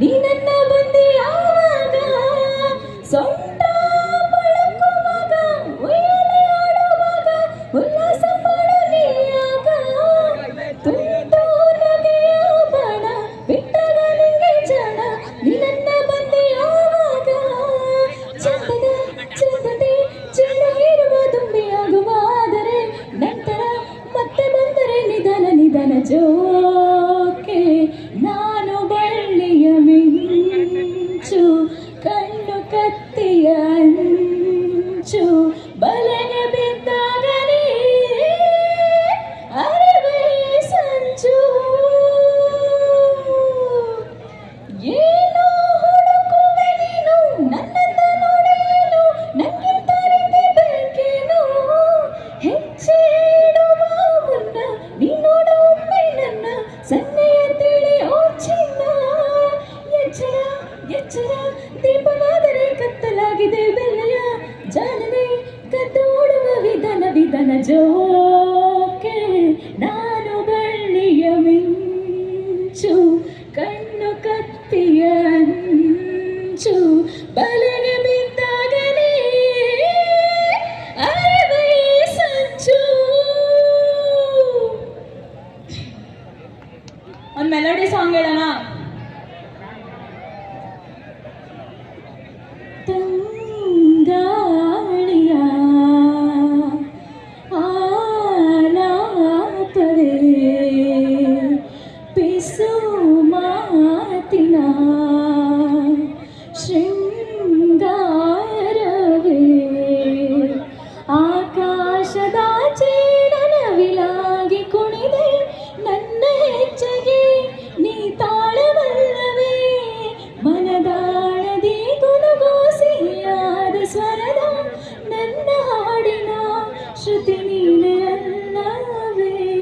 ನೀ ನನ್ನ ಬಂದಿ ಆವಾಗ ಸೊಂಟ ಬಳಕುವಾಗ ಉಯ್ಯಾಲೆ ಆಡುವಾಗ ಉಲ್ಲಾಸ ಪಡಲಿಯಾಗ ತುಂಡು ನಗೆಯ ಬಾಣ ಬಿಟ್ಟಗ ನಿಂಗೆ ಜಾಣ ನೀ ನನ್ನ ಬಂದಿ ಆವಾಗ ಚಂದದ ಚಂದದೆ ಚೆನ್ನಗಿರುವ ತುಂಬಿಯಾಗುವ ಆದರೆ ನಂತರ ಮತ್ತೆ ಬಂದರೆ ನಿಧಾನ ನಿಧಾನ ಜೋಕೆ ನಾನು ಬಳ್ಳಿಯ ಮಿಂಚು ಕಣ್ಣು ಕತ್ತಿಯ ಅಂಚು ಬಲೆಗೆ ಬಿದ್ದಾಗಲೇ ಅರಿವೇ ಸಂಚು ಏನೋ ಹುಡುಕುವೆ ನೀನು ನನ್ನಂತ ನೋಡೇನು ನಂಗಿಂತ ರೀತಿ ಬೇಕೇನು ಹೆಜ್ಜೆ ಇಡುವ ಮುನ್ನ ನೀ ನೋಡೊಮ್ಮೆ ನನ್ನ ಸನ್ನೆಯ ತಿಳಿ ಓ ಚಿನ್ನ ಎಚ್ಚರ ಎಚ್ಚರ ದೀಪವಾದರೆ ಕತ್ತಲಾಗಿದೆ ಬೆಲೆಯ ಜಾಲನೆ ಕದ್ದು ಓಡುವ ವಿಧಾನ ವಿಧಾನ ಜೋಕೆ ನಾನು ಬಳ್ಳಿಯ ಮಿಂಚು ಕಣ್ಣು ಕತ್ತಿಯ ಅಂಚು ಬಲೆಗೆ ಬಿದ್ದಾಗಲೇ ಅರಿವೇ ಸಂಚು. ಒಂದು ಮೆಲೋಡಿ ಸಾಂಗ್ ಹೇಳೋಣ. ತಂಗಾಳಿಯ ಆಲಾಪವೇ ಪಿಸು ಮಾತಿನ